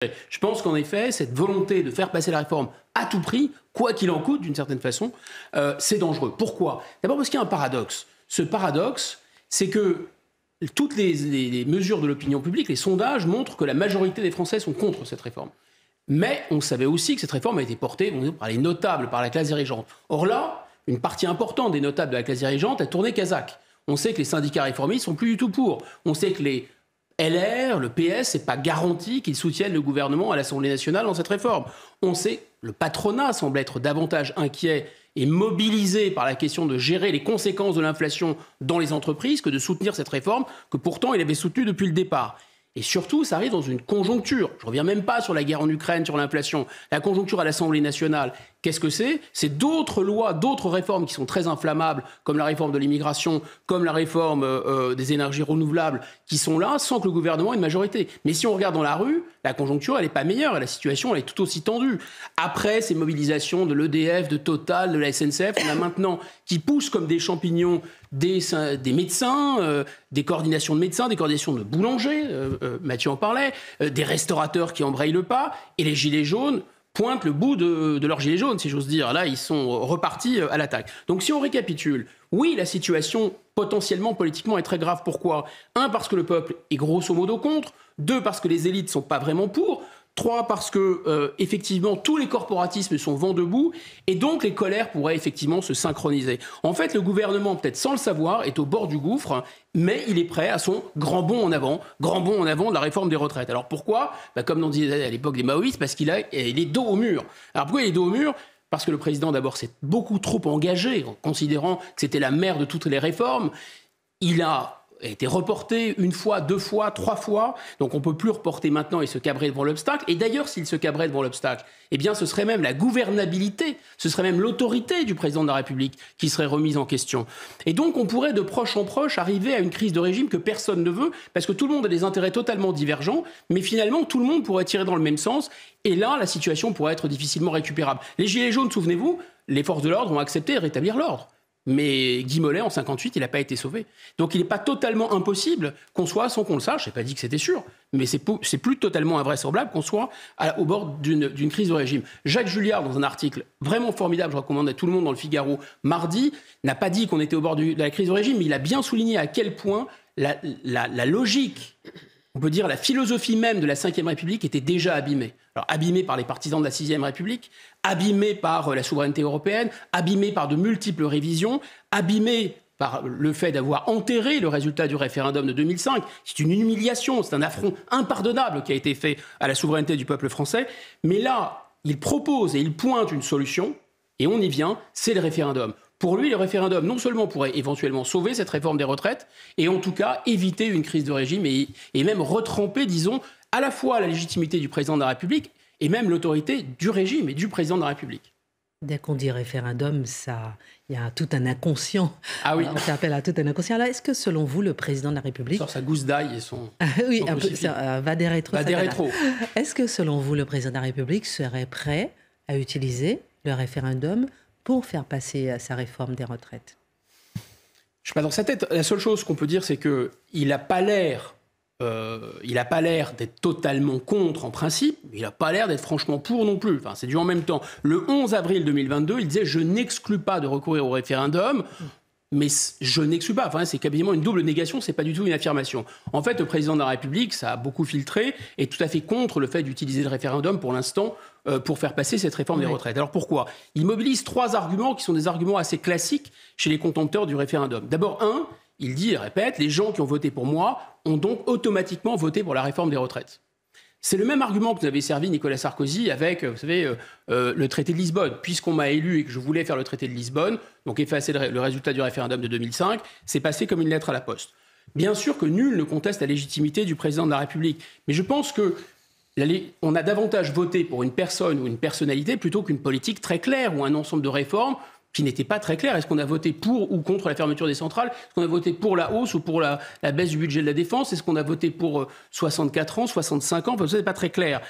Je pense qu'en effet, cette volonté de faire passer la réforme à tout prix, quoi qu'il en coûte d'une certaine façon, c'est dangereux. Pourquoi ? D'abord parce qu'il y a un paradoxe. Ce paradoxe, c'est que toutes les mesures de l'opinion publique, les sondages montrent que la majorité des Français sont contre cette réforme. Mais on savait aussi que cette réforme a été portée par les notables, par la classe dirigeante. Or là, une partie importante des notables de la classe dirigeante a tourné kazakh. On sait que les syndicats réformistes sont plus du tout pour. On sait que les LR, le PS, c'est pas garanti qu'ils soutiennent le gouvernement à l'Assemblée nationale dans cette réforme. On sait que le patronat semble être davantage inquiet et mobilisé par la question de gérer les conséquences de l'inflation dans les entreprises que de soutenir cette réforme que pourtant il avait soutenue depuis le départ. Et surtout, ça arrive dans une conjoncture. Je ne reviens même pas sur la guerre en Ukraine, sur l'inflation. La conjoncture à l'Assemblée nationale, qu'est-ce que c'est ? C'est d'autres lois, d'autres réformes qui sont très inflammables, comme la réforme de l'immigration, comme la réforme des énergies renouvelables, qui sont là sans que le gouvernement ait une majorité. Mais si on regarde dans la rue, la conjoncture, elle n'est pas meilleure et la situation, elle est tout aussi tendue. Après ces mobilisations de l'EDF, de Total, de la SNCF, on a maintenant qui poussent comme des champignons des médecins, des coordinations de médecins, des coordinations de boulangers, Mathieu en parlait, des restaurateurs qui embrayent le pas, et les gilets jaunes pointent le bout de leurs gilets jaunes, si j'ose dire. Là, ils sont repartis à l'attaque. Donc si on récapitule, oui, la situation potentiellement politiquement est très grave. Pourquoi ? 1, parce que le peuple est grosso modo contre. 2, parce que les élites ne sont pas vraiment pour. 3, parce que, effectivement, tous les corporatismes sont vent debout et donc les colères pourraient effectivement se synchroniser. En fait, le gouvernement, peut-être sans le savoir, est au bord du gouffre, mais il est prêt à son grand bond en avant de la réforme des retraites. Alors pourquoi ? Comme on disait à l'époque des maoïstes, parce qu'il est dos au mur. Alors pourquoi il est dos au mur ? Parce que le président, d'abord, s'est beaucoup trop engagé, en considérant que c'était la mère de toutes les réformes. Il a été reporté 1 fois, 2 fois, 3 fois. Donc on ne peut plus reporter maintenant et se cabrer devant l'obstacle. Et d'ailleurs, s'il se cabrait devant l'obstacle, eh bien ce serait même la gouvernabilité, ce serait même l'autorité du président de la République qui serait remise en question. Et donc on pourrait de proche en proche arriver à une crise de régime que personne ne veut, parce que tout le monde a des intérêts totalement divergents, mais finalement tout le monde pourrait tirer dans le même sens. Et là, la situation pourrait être difficilement récupérable. Les Gilets jaunes, souvenez-vous, les forces de l'ordre ont accepté de rétablir l'ordre. Mais Guy Mollet, en 58, il n'a pas été sauvé. Donc il n'est pas totalement impossible qu'on soit, sans qu'on le sache, je n'ai pas dit que c'était sûr, mais c'est plus totalement invraisemblable qu'on soit au bord d'une crise de régime. Jacques Julliard, dans un article vraiment formidable, je recommande à tout le monde dans le Figaro, mardi, n'a pas dit qu'on était au bord de la crise de régime, mais il a bien souligné à quel point la logique, on peut dire la philosophie même de la Ve République était déjà abîmée. Alors abîmée par les partisans de la Sixième République, abîmée par la souveraineté européenne, abîmée par de multiples révisions, abîmée par le fait d'avoir enterré le résultat du référendum de 2005. C'est une humiliation, c'est un affront impardonnable qui a été fait à la souveraineté du peuple français. Mais là, il propose et il pointe une solution, et on y vient, c'est le référendum. Pour lui, le référendum, non seulement pourrait éventuellement sauver cette réforme des retraites, et en tout cas éviter une crise de régime et même retremper, disons, à la fois la légitimité du président de la République et même l'autorité du régime et du président de la République. Dès qu'on dit référendum, il y a tout un inconscient. Ah oui. On fait appel à tout un inconscient. Alors, est-ce que, selon vous, le président de la République... Sort sa gousse d'ail et son... oui, un peu, va des rétro. Va des rétro. Est-ce que, selon vous, le président de la République serait prêt à utiliser le référendum pour faire passer sa réforme des retraites ? Je ne suis pas dans sa tête. La seule chose qu'on peut dire, c'est qu'il n'a pas l'air... d'être totalement contre en principe, mais il n'a pas l'air d'être franchement pour non plus. Enfin, c'est du en même temps. Le 11 avril 2022, il disait « Je n'exclus pas de recourir au référendum ». Mais je n'exclus pas. Enfin, c'est quasiment une double négation, c'est pas du tout une affirmation. En fait, le président de la République, ça a beaucoup filtré, est tout à fait contre le fait d'utiliser le référendum pour l'instant pour faire passer cette réforme des retraites. Alors pourquoi ? Il mobilise 3 arguments qui sont des arguments assez classiques chez les contempteurs du référendum. D'abord, il dit et répète, les gens qui ont voté pour moi ont donc automatiquement voté pour la réforme des retraites. C'est le même argument que nous avait servi Nicolas Sarkozy avec, vous savez, le traité de Lisbonne. Puisqu'on m'a élu et que je voulais faire le traité de Lisbonne, donc effacer le résultat du référendum de 2005, c'est passé comme une lettre à la poste. Bien sûr que nul ne conteste la légitimité du président de la République, mais je pense qu'on a davantage voté pour une personne ou une personnalité plutôt qu'une politique très claire ou un ensemble de réformes qui n'était pas très clair. Est-ce qu'on a voté pour ou contre la fermeture des centrales ? Est-ce qu'on a voté pour la hausse ou pour la baisse du budget de la défense ? Est-ce qu'on a voté pour 64 ans, 65 ans ? Enfin, ça n'est pas très clair.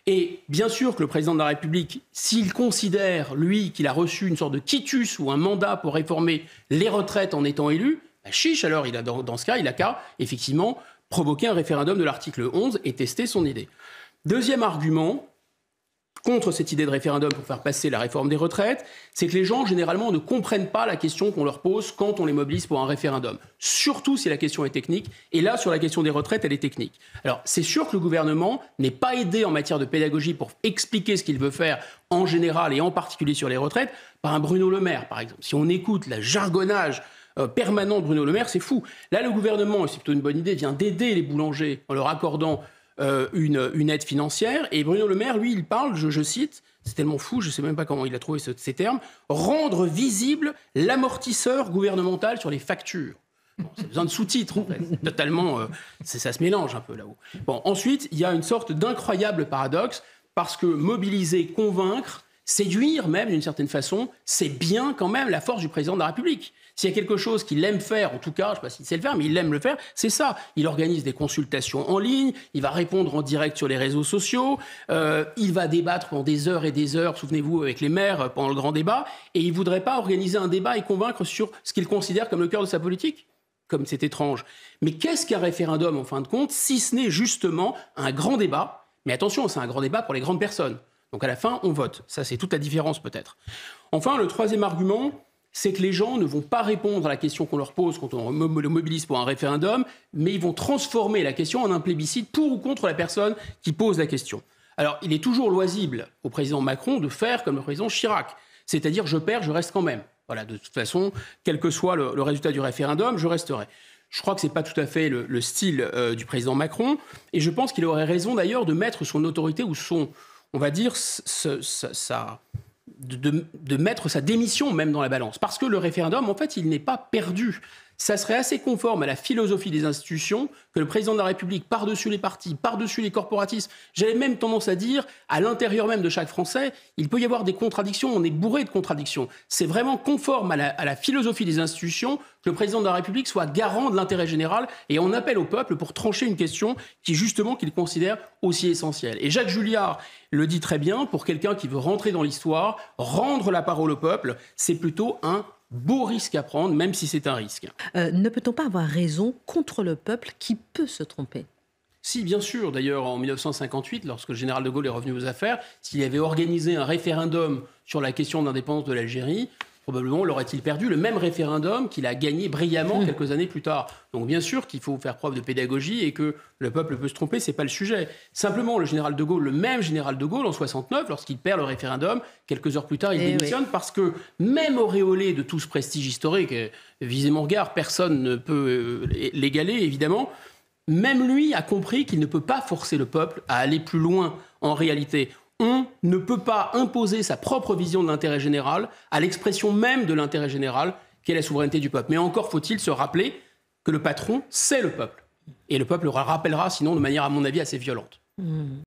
Et bien sûr que le président de la République, s'il considère, lui, qu'il a reçu une sorte de quitus ou un mandat pour réformer les retraites en étant élu, chiche, alors dans ce cas, il n'a qu'à, effectivement, provoquer un référendum de l'article 11 et tester son idée. Deuxième argument contre cette idée de référendum pour faire passer la réforme des retraites, c'est que les gens, généralement, ne comprennent pas la question qu'on leur pose quand on les mobilise pour un référendum. Surtout si la question est technique. Et là, sur la question des retraites, elle est technique. Alors, c'est sûr que le gouvernement n'est pas aidé en matière de pédagogie pour expliquer ce qu'il veut faire en général et en particulier sur les retraites par un Bruno Le Maire, par exemple. Si on écoute le jargonnage permanent de Bruno Le Maire, c'est fou. Là, le gouvernement, et c'est plutôt une bonne idée, vient d'aider les boulangers en leur accordant une aide financière. Et Bruno Le Maire, lui, il parle, je cite, c'est tellement fou, je ne sais même pas comment il a trouvé ces termes, rendre visible l'amortisseur gouvernemental sur les factures. Bon, c'est besoin de sous-titres, en fait. Totalement, ça se mélange un peu là-haut. Bon, ensuite, il y a une sorte d'incroyable paradoxe, parce que mobiliser, convaincre, séduire même d'une certaine façon, c'est bien quand même la force du président de la République. S'il y a quelque chose qu'il aime faire, en tout cas, je ne sais pas s'il sait le faire, mais il aime le faire, c'est ça. Il organise des consultations en ligne, il va répondre en direct sur les réseaux sociaux, il va débattre pendant des heures et des heures, souvenez-vous, avec les maires pendant le grand débat, et il ne voudrait pas organiser un débat et convaincre sur ce qu'il considère comme le cœur de sa politique. Comme c'est étrange. Mais qu'est-ce qu'un référendum, en fin de compte, si ce n'est justement un grand débat? Mais attention, c'est un grand débat pour les grandes personnes. Donc à la fin, on vote. Ça, c'est toute la différence peut-être. Enfin, le troisième argument, c'est que les gens ne vont pas répondre à la question qu'on leur pose quand on le mobilise pour un référendum, mais ils vont transformer la question en un plébiscite pour ou contre la personne qui pose la question. Alors, il est toujours loisible au président Macron de faire comme le président Chirac, c'est-à-dire je perds, je reste quand même. Voilà, de toute façon, quel que soit le résultat du référendum, je resterai. Je crois que ce n'est pas tout à fait le style du président Macron, et je pense qu'il aurait raison d'ailleurs de mettre son autorité ou son, on va dire, de mettre sa démission même dans la balance. Parce que le référendum, en fait, il n'est pas perdu. Ça serait assez conforme à la philosophie des institutions que le président de la République, par-dessus les partis, par-dessus les corporatismes, j'avais même tendance à dire, à l'intérieur même de chaque Français, il peut y avoir des contradictions, on est bourré de contradictions. C'est vraiment conforme à la philosophie des institutions que le président de la République soit garant de l'intérêt général et on appelle au peuple pour trancher une question qui, justement, qu'il considère aussi essentielle. Et Jacques Julliard le dit très bien, pour quelqu'un qui veut rentrer dans l'histoire, rendre la parole au peuple, c'est plutôt un beau risque à prendre, même si c'est un risque. Ne peut-on pas avoir raison contre le peuple qui peut se tromper? Si, bien sûr. D'ailleurs, en 1958, lorsque le général de Gaulle est revenu aux affaires, s'il avait organisé un référendum sur la question de l'indépendance de l'Algérie, probablement l'aurait-il perdu, le même référendum qu'il a gagné brillamment quelques années plus tard. Donc bien sûr qu'il faut faire preuve de pédagogie et que le peuple peut se tromper, c'est pas le sujet. Simplement, le général de Gaulle, le même général de Gaulle, en 69, lorsqu'il perd le référendum, quelques heures plus tard, il démissionne parce que même auréolé de tout ce prestige historique, visez mon regard, personne ne peut l'égaler, évidemment, même lui a compris qu'il ne peut pas forcer le peuple à aller plus loin en réalité. On ne peut pas imposer sa propre vision de l'intérêt général à l'expression même de l'intérêt général qu'est la souveraineté du peuple. Mais encore faut-il se rappeler que le patron, c'est le peuple. Et le peuple le rappellera, sinon de manière, à mon avis, assez violente.